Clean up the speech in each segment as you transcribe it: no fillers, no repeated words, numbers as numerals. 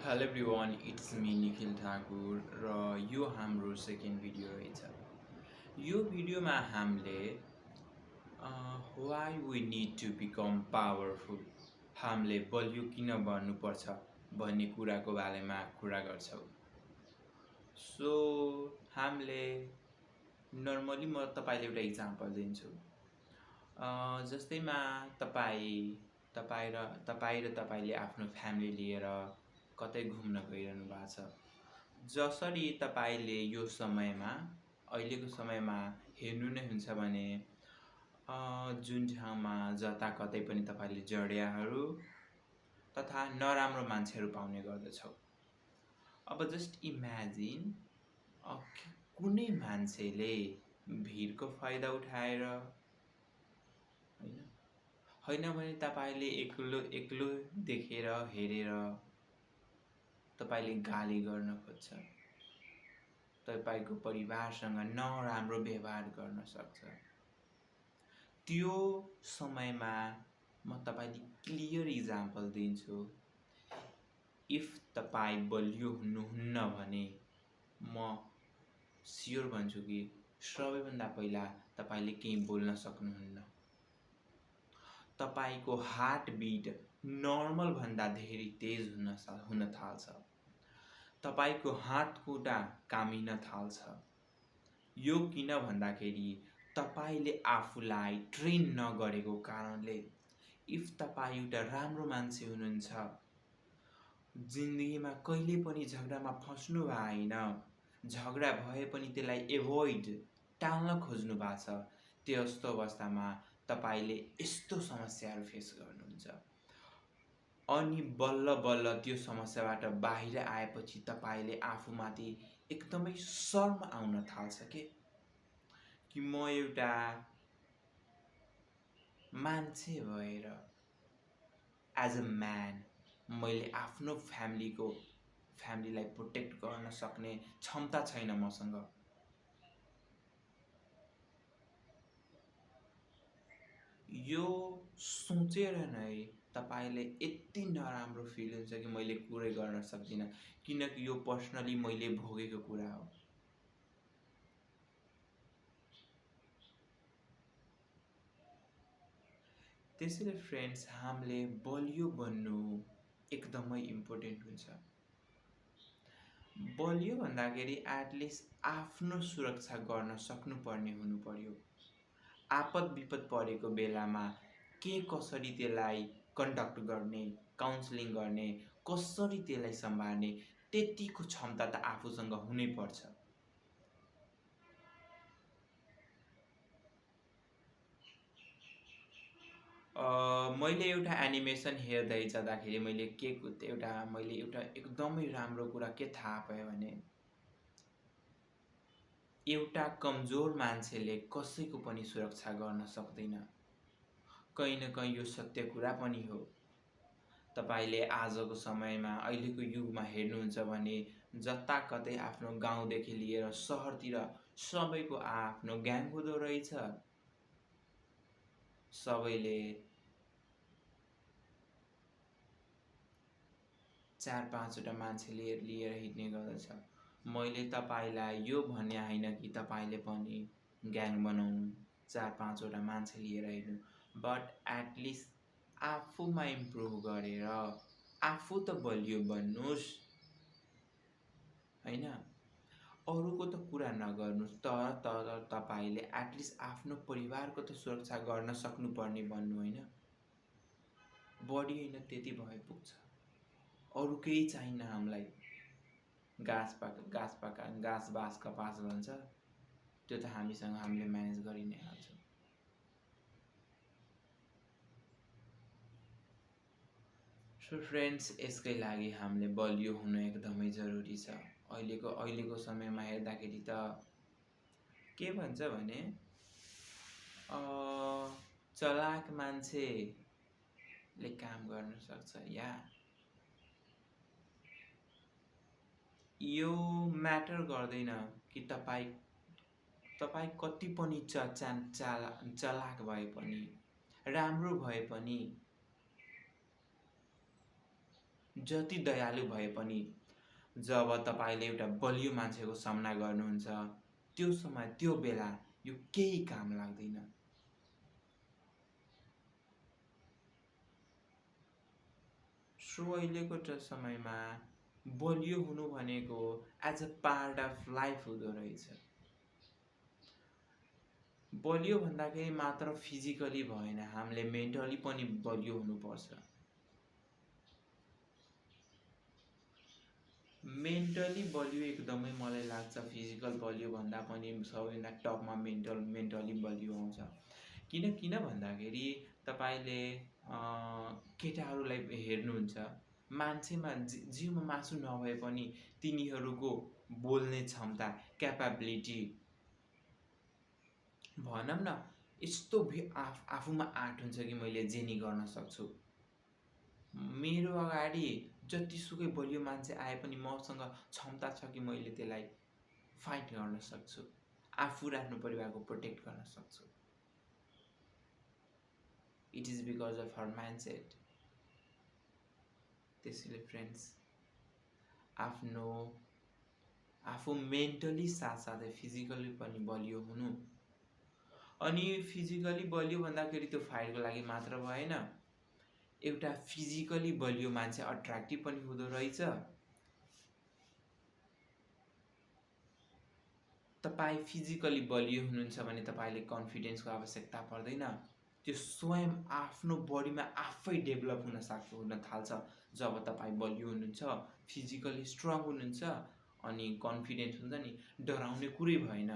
Hello everyone, it's me Nikhil Thakur र यो हाम्रो सेकेन्ड भिडियो रहेछ। यो भिडियोमा हामीले why we need to become powerful, हामीले बलियो किन बन्नुपर्छ भन्ने कुराको बारेमा कुरा गर्छौँ। सो हामीले नर्मली म तपाईँले एउटा इक्जाम्पल दिन्छु। जस्तैमा तपाईँ र तपाईँले आफ्नो फ्यामिली लिएर कतै घुम्न गइरहनु भएको छ। जसरी तपाईँले यो समयमा अहिलेको समयमा हेर्नु नै हुन्छ भने जुन ठाउँमा जता कतै पनि तपाईँले जडियाहरू तथा नराम्रो मान्छेहरू पाउने गर्दछौँ। अब जस्ट इमेजिन कुनै मान्छेले भिडको फाइदा उठाएर होइन भने तपाईँले एक्लो देखेर हेरेर तपाईँले गाली गर्न खोज्छ, तपाईँको परिवारसँग नराम्रो व्यवहार गर्न सक्छ। त्यो समयमा म तपाईँले क्लियर इक्जाम्पल दिन्छु। इफ तपाईँ बलियो हुनुहुन्न भने म स्योर भन्छु कि सबैभन्दा पहिला तपाईँले केही बोल्न सक्नुहुन्न। तपाईको हार्ट बिट नर्मल भन्दा धेरै तेज हुन थाल्छ। तपाईको हात खुट्टा कामिन थाल्छ। यो किन भन्दाखेरि तपाईले आफूलाई ट्रेन नगरेको कारणले। इफ तपाईँ एउटा राम्रो मान्छे हुनुहुन्छ, जिन्दगीमा कहिले पनि झगडामा फस्नु भएन, झगडा भए पनि त्यसलाई एभोइड टाल्न खोज्नु भएको छ, त्यस्तो अवस्थामा तपाईले यस्तो समस्याहरू फेस गर्नुहुन्छ। अनि बल्ल बल्ल त्यो समस्याबाट बाहिर आएपछि तपाईले आफूमाथि एकदमै शर्म आउन थाल्छ कि म एउटा मान्छे भएर एज अ म्यान मैले आफ्नो फ्यामिलीलाई प्रोटेक्ट गर्न सक्ने क्षमता छैन मसँग। यो सोचेर नै तपाईले यति नराम्रो फिल हुन्छ कि मैले कुरै गर्न सक्दिनँ, किनकि यो पर्सनली मैले भोगेको कुरा हो। त्यसैले फ्रेन्ड्स, हामीले बलियो बन्नु एकदमै इम्पोर्टेन्ट हुन्छ। बलियो भन्दाखेरि एटलिस्ट आफ्नो सुरक्षा गर्न सक्नुपर्ने हुनु पर्यो। आपद विपद परेको बेलामा के कसरी त्यसलाई कन्डक्ट गर्ने, काउन्सिलिङ गर्ने, कसरी त्यसलाई सम्हाल्ने, त्यतिको क्षमता त आफूसँग हुनै पर्छ। मैले एउटा एनिमेसन हेर्दै जाँदाखेरि मैले एउटा एकदमै राम्रो कुरा के थाहा पाएँ भने एउटा कमजोर मान्छेले कसैको पनि सुरक्षा गर्न सक्दैन। कहीँ न कहीँ यो सत्य कुरा पनि हो। तपाईले आजको समयमा अहिलेको युगमा हेर्नुहुन्छ भने जताकतै आफ्नो गाउँदेखि लिएर सहरतिर सबैको आफ्नो ग्याङ हुँदो रहेछ। सबैले 4-5 वटा मान्छे लिएर हिँड्ने गर्दछ। मैले तपाईलाई यो भन्ने होइन कि तपाईले पनि ग्याङ बनाउनु, 4-5 वटा मान्छे लिएर हिँड्नु, बट एटलिस्ट आफूमा इम्प्रुभ गरेर आफू त बलियो बन्नुस्, हैन? अरूको त कुरा नगर्नुस्, तर तपाईले एटलिस्ट आफ्नो परिवारको त सुरक्षा गर्न सक्नुपर्ने बन्नु, हैन? बढी होइन त्यति भए पुग्छ। अरू केही चाहिन्न हामीलाई। घाँस बाँस कपास भन्छ, त्यो त हामीले म्यानेज गरि नै हाल्छौँ। सो फ्रेन्ड्स, यसकै लागि हामीले बलियो हुनु एकदमै जरुरी छ। अहिलेको समयमा हेर्दाखेरि त के भन्छ भने चलाक मान्छेले काम गर्न सक्छ या यो म्याटर गर्दैन कि तपाईँ कति पनि चलाक भए पनि, राम्रो भए पनि, जति दयालु भए पनि जब तपाईले एउटा बलियो मान्छेको सामना गर्नुहुन्छ, त्यो समय त्यो बेला यो केही काम लाग्दैन। सो अहिलेको समयमा बलियो हुनु भनेको as a part of life हुँदो रहेछ। बलियो भन्दाखेरि मात्र फिजिकली भएन, हामीले मेन्टली पनि बलियो हुनुपर्छ। मेन्टली बलियो एकदमै मलाई लाग्छ फिजिकल बलियो भन्दा पनि सबैभन्दा टपमा मेन्टली बलियो आउँछ। किन भन्दाखेरि तपाईले केटाहरूलाई हेर्नुहुन्छ, मान्छेमा जिउमा मासु नभए पनि तिनीहरूको बोल्ने क्षमता, क्यापाबिलिटी भनौँ न यस्तो आफूमा आँट हुन्छ कि मैले जे नि गर्न सक्छु। मेरो अगाडि जतिसुकै बलियो मान्छे आए पनि मसँग क्षमता छ कि मैले त्यसलाई फाइट गर्न सक्छु, आफू र आफ्नो परिवारको प्रोटेक्ट गर्न सक्छु। It is because of her mindset. त्यसैले फ्रेन्ड्स, आफू मेन्टली साथसाथै फिजिकली पनि बलियो हुनु। अनि फिजिकली बलियो भन्दाखेरि त्यो फाइटको लागि मात्र भएन, एउटा फिजिकली बलियो मान्छे अट्र्याक्टिभ पनि हुँदो रहेछ। तपाईँ फिजिकली बलियो हुनुहुन्छ भने तपाईले कन्फिडेन्सको आवश्यकता पर्दैन। त्यो स्वयं आफ्नो बडीमा आफै डेभलप हुन थाल्छ जब तपाईँ बलियो हुनुहुन्छ, फिजिकली स्ट्रङ हुनुहुन्छ। अनि कन्फिडेन्स हुन्छ नि, डराउने कुरै भएन।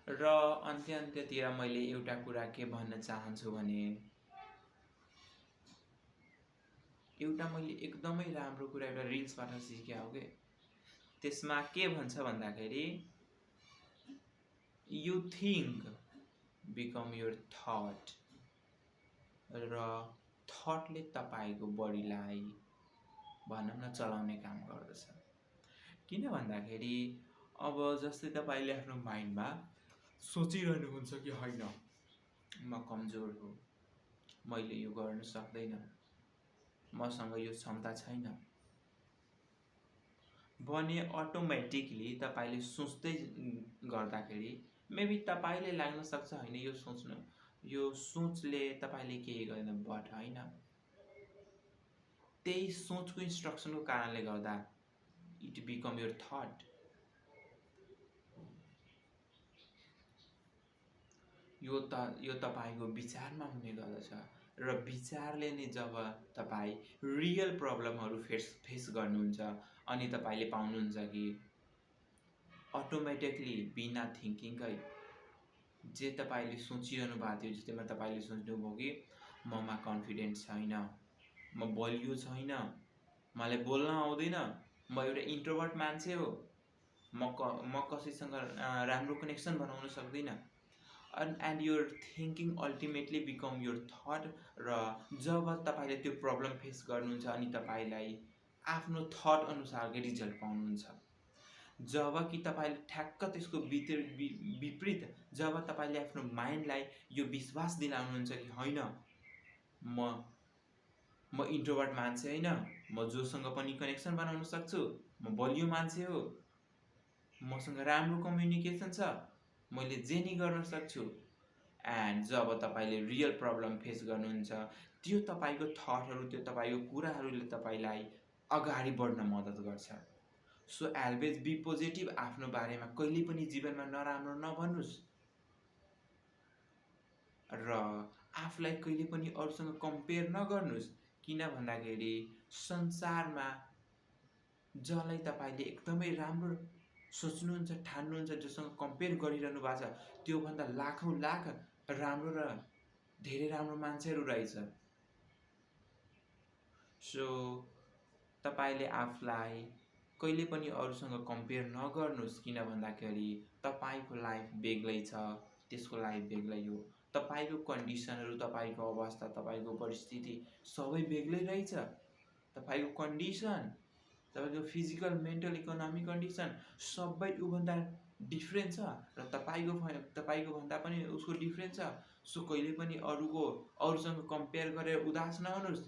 र अन्त्यतिर मैले एउटा कुरा के भन्न चाहन्छु भने, एउटा मैले एकदमै राम्रो कुरा एउटा रिल्सबाट सिकेँ हो के। त्यसमा के भन्छ भन्दाखेरि, you think become your thought, र थटले तपाईको बडीलाई भनौँ न चलाउने काम गर्दछ। किन भन्दाखेरि अब जस्तै तपाईले आफ्नो माइन्डमा सोचिरहनुहुन्छ कि होइन म कमजोर हो, मैले यो गर्न सक्दैन, मसँग यो क्षमता छैन भने अटोमेटिकली तपाईले सोच्दै गर्दाखेरि मेबी तपाईले लाग्न सक्छ होइन यो सोचले तपाईले केही गर्दैन, बट होइन, त्यही सोचको इन्स्ट्रक्सनको कारणले गर्दा इट बिकम योर थट। यो तपाईको विचारमा हुने गर्दछ, र विचारले नै जब तपाई रियल प्रब्लमहरू फेस गर्नुहुन्छ अनि तपाईले पाउनुहुन्छ कि अटोमेटिकली बिना थिङ्किङकै जे तपाईले सोचिरहनु भएको थियो, जस्तैमा तपाईले सोच्नुभयो कि ममा कन्फिडेन्स छैन, म बलियो छैन, मलाई बोल्न आउँदैन, म एउटा इन्ट्रोभर्ट मान्छे हो, म कसैसँग राम्रो कनेक्सन बनाउन सक्दिनँ। And your thinking ultimately become your thought. र जब तपाईले त्यो प्रब्लम फेस गर्नुहुन्छ अनि तपाईलाई आफ्नो थट अनुसारकै रिजल्ट पाउनुहुन्छ, जब कि तपाईले ठ्याक्क त्यसको विपरीत जब तपाईले आफ्नो माइन्डलाई यो विश्वास दिलाउनुहुन्छ कि होइन म इन्ट्रोभर्ट मान्छे होइन, म जोसँग पनि कनेक्सन बनाउन सक्छु, म बलियो मान्छे हो, मसँग राम्रो कम्युनिकेसन छ, मैले जे नि गर्न सक्छु। एन्ड जब तपाईले रियल प्रब्लम फेस गर्नुहुन्छ, त्यो तपाईको थटहरू, त्यो तपाईको कुराहरूले तपाईलाई अगाडि बढ्न मद्दत गर्छ। So always be positive. आफ्नो बारेमा कहिले पनि जीवनमा नराम्रो नभन्नुस्, र आफूलाई कहिले पनि अरूसँग कम्पेयर नगर्नुस्। किन भन्दाखेरि संसारमा जसलाई तपाईले एकदमै राम्रो सोच्नुहुन्छ, ठान्नुहुन्छ, जोसँग कम्पेयर गरिरहनु भएको छ, त्योभन्दा लाखौँ लाख राम्रो र धेरै राम्रो मान्छेहरू रहेछ। सो तपाईले आफूलाई कहिले पनि अरूसँग कम्पेयर नगर्नुहोस्, किन भन्दाखेरि तपाईँको लाइफ बेग्लै छ, त्यसको लाइफ बेग्लै हो। तपाईँको कन्डिसनहरू, तपाईँको अवस्था, तपाईँको परिस्थिति सबै बेग्लै रहेछ। तपाईँको कन्डिसन, तपाईँको फिजिकल, मेन्टल, इकोनोमिक कन्डिसन सबै ऊभन्दा डिफ्रेन्ट छ र तपाईँको भन्दा पनि उसको डिफ्रेन्ट छ। सो कहिले पनि अरूसँग कम्पेयर गरेर उदास नहुनुहोस्,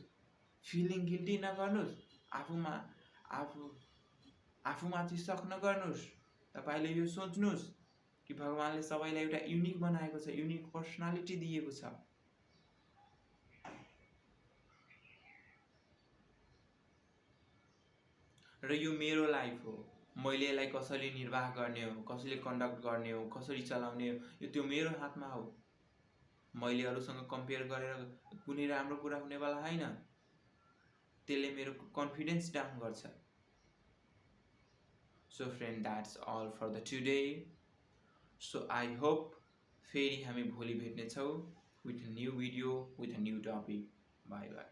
फिलिङ गिल्टी नगर्नुहोस्, आफूमाथि शक नगर्नुहोस्। तपाईँले यो सोच्नुहोस् कि भगवानले सबैलाई एउटा युनिक बनाएको छ, युनिक पर्सनालिटी दिएको छ। र यो मेरो लाइफ हो, मैले यसलाई कसरी निर्वाह गर्ने हो, कसरी कन्डक्ट गर्ने हो, कसरी चलाउने हो, त्यो मेरो हातमा हो। मैले अरूसँग कम्पेयर गरेर कुनै राम्रो कुरा हुनेवाला होइन। त्यसले मेरो कन्फिडेन्स डाउन गर्छ। So friend, that's all for the today. So I hope फेरि हामी भोलि भेट्नेछौँ with new video, with new topic. Bye by.